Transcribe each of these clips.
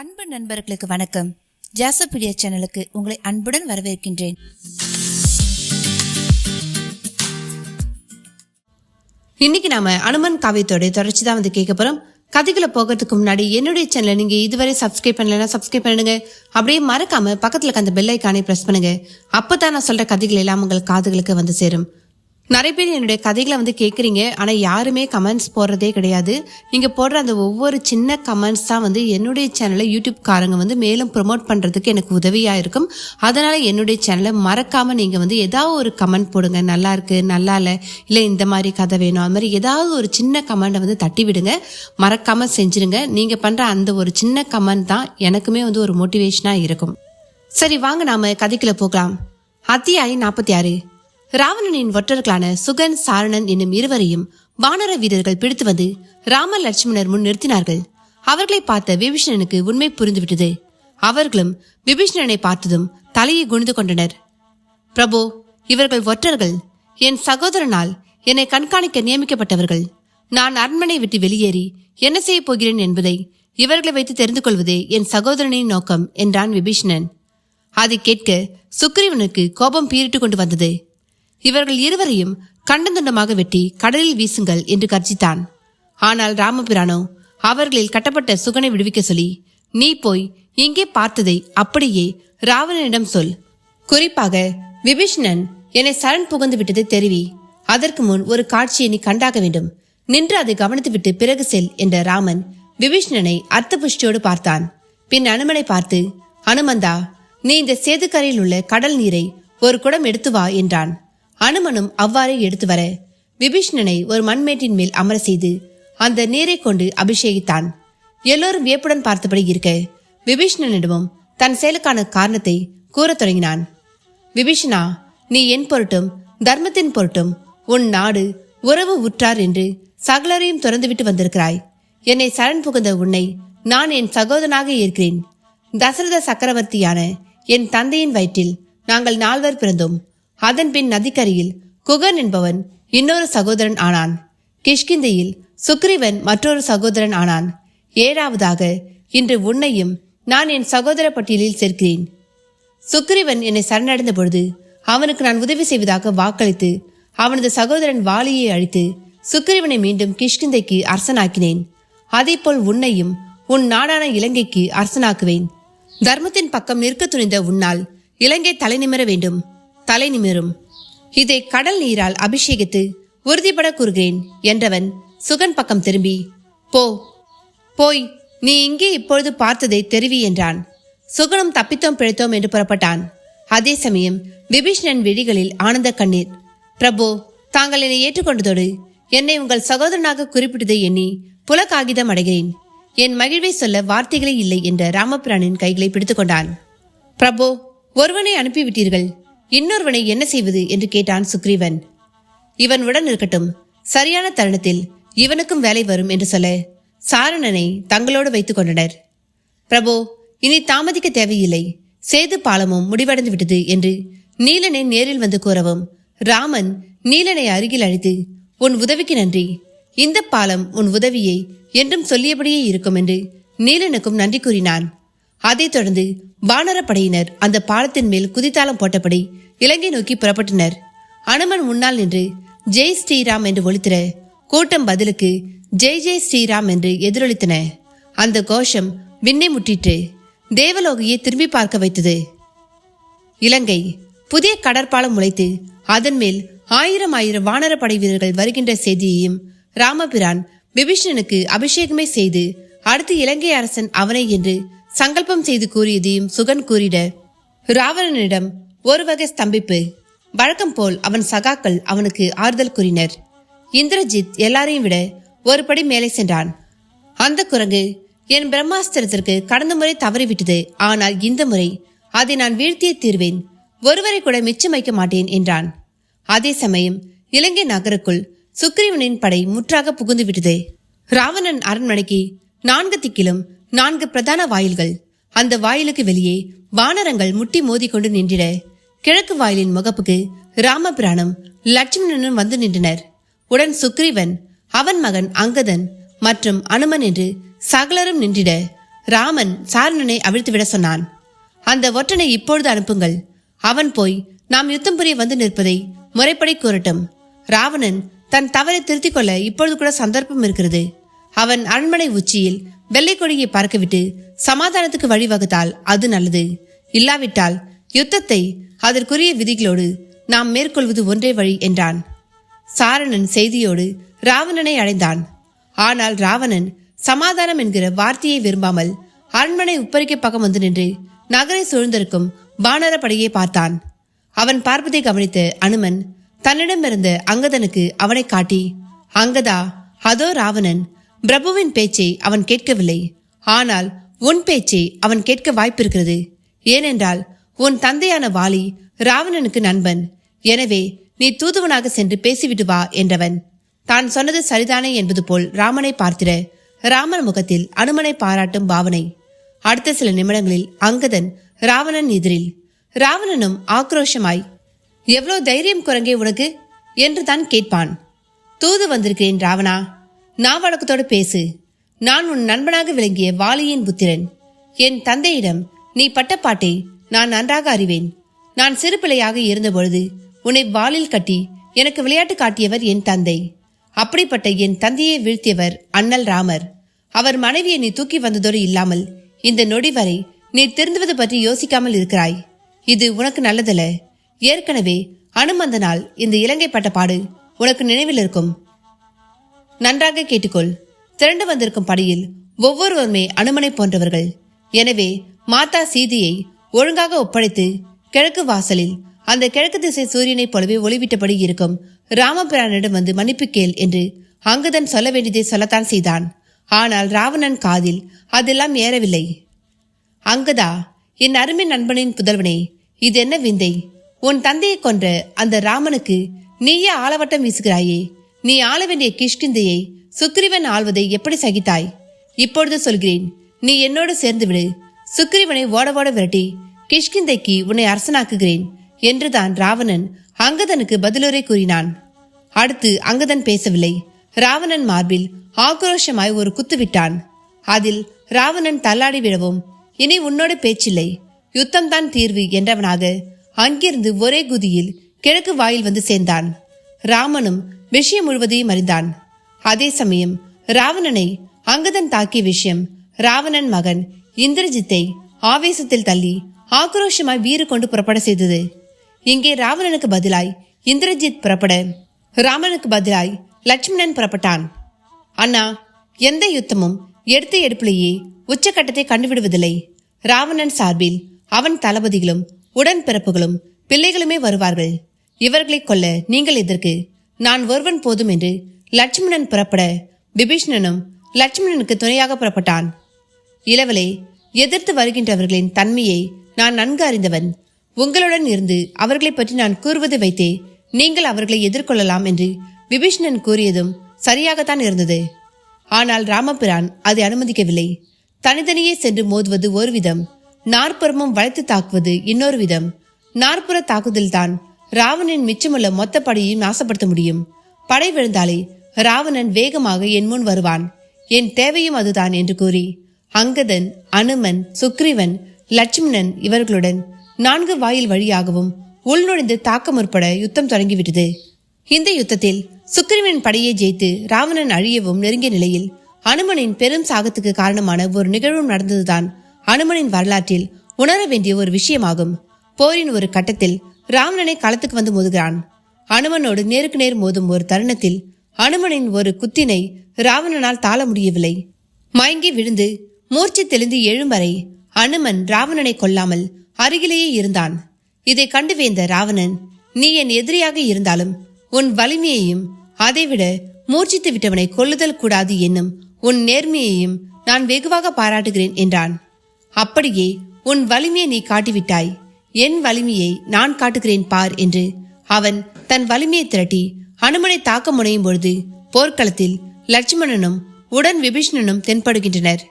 அன்பு நண்பர்களுக்கு வணக்கம். ஜாசபீடியா சேனலுக்கு உங்களை அன்புடன் வரவேற்கின்றேன். இன்னைக்கு நாம அனுமன் காவியத்தோட தொடர்ச்சி தான் கேட்க போறோம். கதைகளை போகிறதுக்கு முன்னாடி என்னுடைய சேனலை நீங்க இதுவரை சப்ஸ்கிரைப் பண்ணலன்னா சப்ஸ்கிரைப் பண்ணுங்க. அப்படியே மறக்காம பக்கத்துல அந்த பெல் ஐக்கானை பிரஸ் பண்ணுங்க. அப்பதான் நான் சொல்ற கதைகள் எல்லாம் உங்கள் காதுகளுக்கு வந்து சேரும். நிறைய பேர் என்னுடைய கதைகளை கேட்குறீங்க, ஆனால் யாருமே கமெண்ட்ஸ் போடுறதே கிடையாது. நீங்கள் போடுற அந்த ஒவ்வொரு சின்ன கமெண்ட்ஸ் தான் என்னுடைய சேனலை யூடியூப்காரங்க மேலும் ப்ரொமோட் பண்ணுறதுக்கு எனக்கு உதவியாக இருக்கும். அதனால் என்னுடைய சேனலை மறக்காமல் நீங்கள் ஏதாவது ஒரு கமெண்ட் போடுங்க. நல்லா இருக்கு, நல்லா இல்லை இந்த மாதிரி கதை வேணும், அது மாதிரி ஏதாவது ஒரு சின்ன கமெண்ட்டை தட்டி விடுங்க. மறக்காமல் செஞ்சுருங்க. நீங்கள் பண்ணுற அந்த ஒரு சின்ன கமெண்ட் தான் எனக்குமே ஒரு மோட்டிவேஷனாக இருக்கும். சரி, வாங்க நாம கதைக்குள்ள போகலாம். அத்தியாயம் 46. ராவணனின் ஒற்றர்களான சுகன், சாரணன் என்னும் இருவரையும் வானர வீரர்கள் பிடித்து வந்து ராம லட்சுமணர் முன் நிறுத்தினார்கள். அவர்களை பார்த்த விபீஷணனுக்கு உண்மை புரிந்துவிட்டது. அவர்களும் விபீஷணனை பார்த்ததும் தலையை குனிந்து கொண்டனர். பிரபு, இவர்கள் ஒற்றர்கள். என் சகோதரனால் என்னை கண்காணிக்க நியமிக்கப்பட்டவர்கள். நான் அரண்மனை விட்டு வெளியேறி என்ன செய்ய போகிறேன் என்பதை இவர்களை வைத்து தெரிந்து கொள்வதே என் சகோதரனின் நோக்கம் என்றான் விபீஷணன். அதை கேட்க சுக்ரீவனுக்கு கோபம் பீறிட்டு கொண்டு வந்தது. இவர்கள் இருவரையும் கண்டந்துண்டமாக வெட்டி கடலில் வீசுங்கள் என்று கர்ஜித்தான். ஆனால் ராமபிரானோ அவர்களில் கட்டப்பட்ட சுகனை விடுவிக்க சொல்லி, நீ போய் இங்கே பார்த்ததை அப்படியே ராவணனிடம் சொல். குறிப்பாக விபீஷணன் என்னை சரண் புகுந்து விட்டதை தெரிவி. அதற்கு முன் ஒரு காட்சியை நீ கண்டாக வேண்டும். நின்று அதை கவனித்துவிட்டு பிறகு செல் என்ற ராமன் விபீஷணனை அர்த்த புஷ்டியோடு பார்த்தான். பின் அனுமனை பார்த்து, அனுமந்தா, நீ இந்த சேதுக்கரையில் உள்ள கடல் நீரை ஒரு குடம் எடுத்து வா என்றான். அனுமனும் அவ்வாறே எடுத்து வர விபீஷணனை ஒரு மண்மேட்டின் மேல் அமர செய்து அந்த நீரை கொண்டு அபிஷேகித்தான். எல்லோரும் வியப்புடன் பார்த்தபடி இருக்க விபீஷணனிடமும் தன் செயலுக்கான காரணத்தை கூறத் தொடங்கினான். விபீஷணா, நீ என் பொருட்டும் தர்மத்தின் பொருட்டும் உன் நாடு உறவு உற்றார் என்று சகலரையும் துறந்துவிட்டு வந்திருக்கிறாய். என்னை சரண் புகுந்த உன்னை நான் என் சகோதரனாக இருக்கிறேன். தசரத சக்கரவர்த்தியான என் தந்தையின் வயிற்றில் நாங்கள் 4 பிறந்தோம். அதன் பின் நதிக்கரையில் குகன் என்பவன் இன்னொரு சகோதரன் ஆனான். கிஷ்கிந்தையில் சுக்ரீவன் மற்றொரு சகோதரன் ஆனான். 7வதாக இன்று உன்னையும் நான் என் சகோதர பட்டியலில் சேர்க்கிறேன். சுக்ரீவன் என்னை சரணடைந்த பொழுது அவனுக்கு நான் உதவி செய்வதாக வாக்களித்து அவனது சகோதரன் வாலியை அழித்து சுக்ரீவனை மீண்டும் கிஷ்கிந்தைக்கு அரசனாக்கினேன். அதேபோல் உன்னையும் உன் நாடான இலங்கைக்கு அரசனாக்குவேன். தர்மத்தின் பக்கம் நிற்க துணிந்த உன்னால் இலங்கை தலை நிமிர வேண்டும். தலை நிமிரும். இதை கடல் நீரால் அபிஷேகித்து உறுதிபட கூறுகிறேன் என்றவன் சுகன் பக்கம் திரும்பி, போய் நீ இங்கே இப்பொழுது பார்த்ததை தெரிவி என்றான். சுகனும் தப்பித்தோம் பிழைத்தோம் என்று புறப்பட்டான். அதே சமயம் விபீஷணன் விழிகளில் ஆனந்த கண்ணீர். பிரபு, தாங்கள் என்னை ஏற்றுக்கொண்டதோடு என்னை உங்கள் சகோதரனாக குறிப்பிட்டதை எண்ணி புலகாகிதம் அடைகிறேன். என் மகிழ்வை சொல்ல வார்த்தைகளே இல்லை என்ற ராமபிரானின் கைகளை பிடித்துக் கொண்டான். பிரபு, ஒருவனை அனுப்பிவிட்டீர்கள், இன்னொருவனை என்ன செய்வது என்று கேட்டான் சுக்ரீவன். இவன் உடன் இருக்கட்டும், சரியான தருணத்தில் இவனுக்கும் வேலை வரும் என்று சொல்ல சாரணனை தங்களோடு வைத்துக் கொண்டனர். பிரபு, இனி தாமதிக்க தேவையில்லை. சேது பாலமும் முடிவடைந்து விட்டது என்று நீலனை நேரில் வந்து கூறவும் ராமன் நீலனை அருகில் அழைத்து, உன் உதவிக்கு நன்றி. இந்த பாலம் உன் உதவியை என்றும் சொல்லியபடியே இருக்கும் என்று நீலனுக்கும் நன்றி கூறினான். அதைத் தொடர்ந்து வானரப்படையினர் அந்த பாலத்தின் மேல் குதித்தாலம் போட்டபடி இலங்கை நோக்கி புறப்பட்டனர். அனுமன் முன்னால் நின்று ஜெய் ஸ்ரீராம் என்று ஒலித்திர கூட்டம் பதிலுக்கு ஜெய் ஜெய் ஸ்ரீராம் என்று எதிரொலித்தன. அந்த கோஷம் விண்ணை முட்டிற்று. தேவலோகியை திரும்பி பார்க்க வைத்தது. இலங்கை புதிய கடற்பாலம் உழைத்து அதன் மேல் 1000 வானரப்படை வீரர்கள் வருகின்ற செய்தியையும் ராமபிரான் விபீஷணனுக்கு அபிஷேகமே செய்து அடுத்து இலங்கை அரசன் அவனை என்று சங்கல்பம் செய்து கூறியதையும் சுகன் கூறிட ராவணனிடம் ஒரு வகை ஸ்தம்பிப்பு. வழக்கம் போல் அவன் சகாக்கள் அவனுக்கு ஆறுதல் கூறினர். இந்திரஜித் எல்லாரையும் விட ஒரு படி மேலே சென்றான். அந்த குரங்கு என் பிரம்மாஸ்திரத்திற்கு கடந்த முறை தவறிவிட்டது, ஆனால் இந்த முறை அதை நான் வீழ்த்தியே தீர்வேன். ஒருவரை கூட மிச்சம் வைக்க மாட்டேன் என்றான். அதே சமயம் இலங்கை நகருக்குள் சுக்ரீவனின் படை முற்றாக புகுந்து விட்டது. ராவணன் அரண்மனைக்கு 4 திக்கிலும் 4 பிரதான வாயில்கள். அந்த வாயிலுக்கு வெளியே வானரங்கள் முட்டி மோதி கொண்டு நின்றிட கிழக்கு வாயிலின் முகப்புக்கு ராமபிரானும் லட்சுமணனும் வந்து நின்றனர். உடன் சுக்ரீவன், அவன் மகன் அங்கதன் மற்றும் அனுமன் என்று சகலரும் நின்றிட ராமன் சாரணனை அவிழ்த்துவிட சொன்னான். அந்த ஒற்றனை இப்பொழுது அனுப்புங்கள். அவன் போய் நாம் யுத்தம் புரிய வந்து நிற்பதை முறைப்படி கூறட்டும். ராவணன் தன் தவறை திருத்திக் கொள்ள இப்பொழுது கூட சந்தர்ப்பம் இருக்கிறது. அவன் அரண்மனை உச்சியில் வெள்ளை கொடியை பறக்கவிட்டு சமாதானத்துக்கு வழிவகுத்தால் அது நல்லது. இல்லாவிட்டால் யுத்தத்தை அதற்குரிய விதிகளோடு நாம் மேற்கொள்வது ஒன்றே வழி என்றான். சாரணன் செய்தியோடு ராவணனை அடைந்தான். ஆனால் ராவணன் சமாதானம் என்கிற வார்த்தையை விரும்பாமல் அரண்மனை உப்பரிக்கை பக்கம் வந்து நின்று நகரை சூழ்ந்திருக்கும் வானர படையை பார்த்தான். அவன் பார்ப்பதை கவனித்த அனுமன் தன்னிடமிருந்த அங்கதனுக்கு அவனை காட்டி, அங்கதா, அதோ ராவணன். பிரபுவின் பேச்சை அவன் கேட்கவில்லை. ஆனால் உன் பேச்சை அவன் கேட்க வாய்ப்பிருக்கிறது. ஏனென்றால் உன் தந்தையான வாலி ராவணனுக்கு நண்பன். எனவே நீ தூதுவனாக சென்று பேசிவிட்டு வா என்றவன். தான் சொன்னது சரிதானே என்பது போல் ராமனை பார்த்திட ராமன் முகத்தில் அனுமனை பாராட்டும் பாவனை. அடுத்த சில நிமிடங்களில் அங்கதன் ராவணன் எதிரில். ராவணனும் ஆக்ரோஷமாய், எவ்வளோ தைரியம் குரங்கே உனக்கு என்று தான் கேட்பான். தூது வந்திருக்கிறேன் ராவணா, நான் வழக்கத்தோடு பேசு. நான் உன் நண்பனாக விளங்கிய வாலியின் புத்திரன். என் தந்தையிடம் நீ பட்டப்பாட்டை நான் நன்றாக அறிவேன். நான் சிறு பிள்ளையாக இருந்தபொழுது உன்னை வாலில் கட்டி எனக்கு விளையாட்டு காட்டியவர் என் தந்தை. அப்படிப்பட்ட என் தந்தையை வீழ்த்தியவர் அண்ணல் ராமர். அவர் மனைவியை நீ தூக்கி வந்ததோடு இல்லாமல் இந்த நொடி வரை நீ திருந்துவது பற்றி யோசிக்காமல் இருக்கிறாய். இது உனக்கு நல்லதல்ல. ஏற்கனவே அனுமந்தனால் இந்த இலங்கை பட்ட பாடு உனக்கு நினைவில் இருக்கும். நன்றாக கேட்டுக்கொள். திரண்டு வந்திருக்கும் படையில் ஒவ்வொருவருமே அனுமனை போன்றவர்கள். எனவே மாதா சீதையை ஒழுங்காக ஒப்படைத்து கிழக்கு வாசலில் அந்த கிழக்கு திசை சூரியனைப் போலவே ஒளிவிட்டபடி இருக்கும் ராமபிரானிடம் வந்து மன்னிப்பு கேள் என்று அங்கதன் சொல்ல வேண்டியதை சொல்லத்தான் செய்தான். ஆனால் ராவணன் காதில் அதெல்லாம் ஏறவில்லை. அங்கதா, என் அருமை நண்பனின் புதல்வனே, இது என்ன விந்தை? உன் தந்தையை கொன்ற அந்த ராமனுக்கு நீயே ஆளவட்டம் வீசுகிறாயே. நீ ஆள வேண்டிய கிஷ்கிந்தையை சுக்ரீவன் ஆள்வதை எப்படி சகித்தாய்? இப்பொழுது சொல்கிறேன், நீ என்னோடு சேர்ந்து விடு. சுக்ரீவனை ஓட ஓட விரட்டி கிஷ்கிந்தைக்கு உன்னை அரசனாக்குகிறேன் என்றுதான் ராவணன் அங்கதனுக்கு பதிலுரை கூறினான். அடுத்து அங்கதன் பேசவில்லை. ராவணன் மார்பில் ஆக்ரோஷமாய் ஒரு குத்து விட்டான். அதில் ராவணன் தள்ளாடி விடவும், இனி உன்னோடு பேச்சில்லை, யுத்தம்தான் தீர்வு என்றவனாக அங்கிருந்து ஒரே குதியில் கிழக்கு வாயில் வந்து சேர்ந்தான். ராமனும் விஷயம் முழுவதையும் அறிந்தான். அதே சமயம் ராவணனை அங்கதன் தாக்கிய விஷயம் ராவணன் மகன் இந்திரஜித்தை ஆவேசத்தில் தள்ளி ஆக்ரோஷமாய் வீறு கொண்டு புறப்பட செய்தது. இங்கே ராவணனுக்கு பதிலாய் இந்திரஜித் புறப்பட ராமனுக்கு பதிலாய் லட்சுமணன் புறப்பட்டான். அண்ணா, எந்த யுத்தமும் எடுத்த எடுப்பிலேயே உச்சக்கட்டத்தை கண்டுவிடுவதில்லை. ராவணன் சார்பில் அவன் தளபதிகளும் உடன்பிறப்புகளும் பிள்ளைகளுமே வருவார்கள். இவர்களை கொல்ல நீங்கள் எதற்கு? நான் ஒருவன் போதும் என்று லட்சுமணன் புறப்பட விபீஷணனும் லட்சுமணனுக்கு துணையாக புறப்பட்டான். இளவலே, எதிர்த்து வருகின்றவர்களின் தன்மையை நான் நன்கு அறிந்தவன். உங்களுடன் இருந்து அவர்களை பற்றி நான் கூறுவது வைத்தே நீங்கள் அவர்களை எதிர்கொள்ளலாம் என்று விபீஷணன் கூறியதும் சரியாகத்தான் இருந்தது. ஆனால் ராமபிரான் அதை அனுமதிக்கவில்லை. தனித்தனியே சென்று மோதுவது ஒரு விதம், நாற்புறமும் வளைத்து தாக்குவது இன்னொரு விதம். நாற்புற தாக்குதல்தான் ராவணனின் மிச்சமுள்ள மொத்த படையையும் நாசப்படுத்த முடியும். படை விழுந்தாலே ராவணன் வேகமாக என் முன் வருவான். என் தேவையும் அதுதான் என்று கூறி அங்கதன், அனுமன், சுக்ரீவன், லட்சுமணன் இவர்களுடன் 4 வாயில் வழியாகவும் உள்நுழைந்து தாக்க முற்பட யுத்தம் தொடங்கிவிட்டது. இந்த யுத்தத்தில் சுக்ரீவன் படையை ஜெயித்து ராவணன் அழியவும் நெருங்கிய நிலையில் அனுமனின் பெரும் சாகத்துக்கு காரணமான ஒரு நிகழ்வும் நடந்ததுதான் அனுமனின் வரலாற்றில் உணர வேண்டிய ஒரு விஷயமாகும். போரின் ஒரு கட்டத்தில் ராவணனை களத்துக்கு வந்து மோதுகிறான். அனுமனோடு நேருக்கு நேர் மோதும் ஒரு தருணத்தில் அனுமனின் ஒரு குத்தினை ராவணனால் தாழ முடியவில்லை. மயங்கி விழுந்து மூர்ச்சி தெளிந்து எழும் வரை அனுமன் ராவணனை கொல்லாமல் அருகிலேயே இருந்தான். இதை கண்டு வேந்த ராவணன், நீ என் எதிரியாக இருந்தாலும் உன் வலிமையையும் அதைவிட மூர்ச்சித்து விட்டவனை கொல்லுதல் கூடாது என்னும் உன் நேர்மையையும் நான் வெகுவாக பாராட்டுகிறேன் என்றான். அப்படியே உன் வலிமையை நீ காட்டிவிட்டாய், என் வலிமையை நான் காட்டுகிறேன் பார் என்று அவன் தன் வலிமையை திரட்டி அனுமனை தாக்க முனையும் பொழுது போர்க்களத்தில் லட்சுமணனும் உடன் விபீஷணனும் தென்படுகின்றனர்.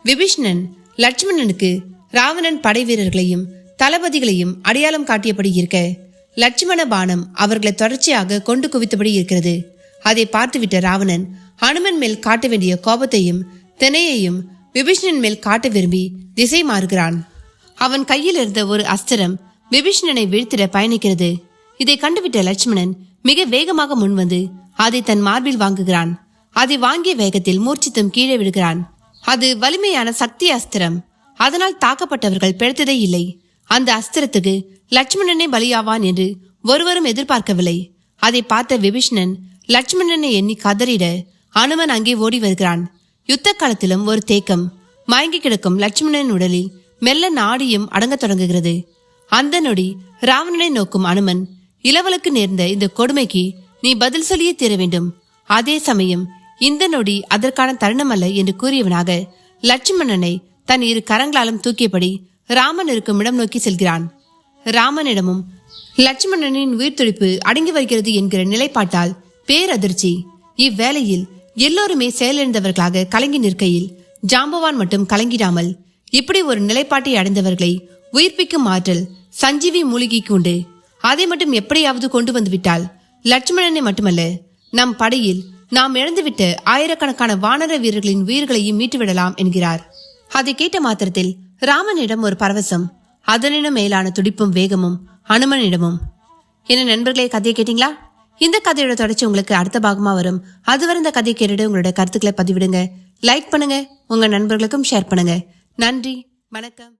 விபீஷணன் லட்சுமணனுக்கு ராவணன் படை வீரர்களையும் தளபதிகளையும் அடையாளம் காட்டியபடி இருக்க, லட்சுமண பானம் அவர்களை தொடர்ச்சியாக கொண்டு குவித்தபடி இருக்கிறது. அதை பார்த்துவிட்ட ராவணன் அனுமன் மேல் காட்ட வேண்டிய கோபத்தையும் தினையையும் விபீஷணன் மேல் காட்ட விரும்பி திசை மாறுகிறான். அவன் கையில் இருந்த ஒரு அஸ்திரம் விபீஷணனை வீழ்த்திட பயணிக்கிறது. இதை கண்டுவிட்ட லட்சுமணன் மிக வேகமாக முன்வந்து அதை தன் மார்பில் வாங்குகிறான். அதை வாங்கிய வேகத்தில் மூர்ச்சித்தும் கீழே விடுகிறான். அது வலிமையான சக்தி அஸ்திரம். அதனால் தாக்கப்பட்டவர்கள் பிழைத்ததே இல்லை. அந்த அஸ்திரத்துக்கு லட்சுமணனே பலியாவான் என்று ஒருவரும் எதிர்பார்க்கவில்லை. அதை பார்த்த விபீஷணன் லட்சுமணனை எண்ணி கதறிட அனுமன் அங்கே ஓடி வருகிறான். யுத்த காலத்திலும் ஒரு தேக்கம். மயங்கி கிடக்கும் லட்சுமணனின் உடலில் மெல்ல நாடியும் அடங்கத் தொடங்குகிறது. அந்த நொடி ராவணனை நோக்கும் அனுமன், இளவலுக்கு நேர்ந்த இந்த கொடுமைக்கு நீ பதில் சொல்லியே தீர வேண்டும். அதே சமயம் இந்த நொடி அதற்கான தருணம் அல்ல என்று கூறியவனாக லட்சுமணனை தன் இரு கரங்களாலும் தூக்கியபடி ராமன் இருக்கும் இடம் நோக்கி செல்கிறான். ராமனிடமும் லட்சுமணனின் உயிர் துடிப்பு அடங்கி வருகிறது என்கிற நிலைப்பாட்டால் பேரதிர்ச்சி. இவ்வேளையில் எல்லோருமே செயலிழந்தவர்களாக கலங்கி நிற்கையில் ஜாம்பவான் மட்டும் கலங்கிடாமல் இப்படி ஒரு நிலைப்பாட்டை அடைந்தவர்களை உயிர்ப்பிக்கும் ஆற்றல் சஞ்சீவி மூலிகைக்கு உண்டு. அதை மட்டும் எப்படியாவது கொண்டு வந்து விட்டால் லட்சுமணனை மட்டுமல்ல, நம் படையில் நாம் இழந்துவிட்ட ஆயிரக்கணக்கான வானர வீரர்களின் உயிர்களையும் மீட்டுவிடலாம் என்கிறார். அதை கேட்ட மாத்திரத்தில் ராமனிடம் ஒரு பரவசம், அதனிடம் மேலான துடிப்பும் வேகமும் அனுமனிடமும். என்ன நண்பர்களே, கதையை கேட்டீங்களா? இந்த கதையோட தொடர்ச்சி உங்களுக்கு அடுத்த பாகமா வரும். அதுவரை இந்த கதையை கேட்டுட்டு உங்களோட கருத்துக்களை பதிவிடுங்க, லைக் பண்ணுங்க, உங்க நண்பர்களுக்கும் ஷேர் பண்ணுங்க. நன்றி, வணக்கம்.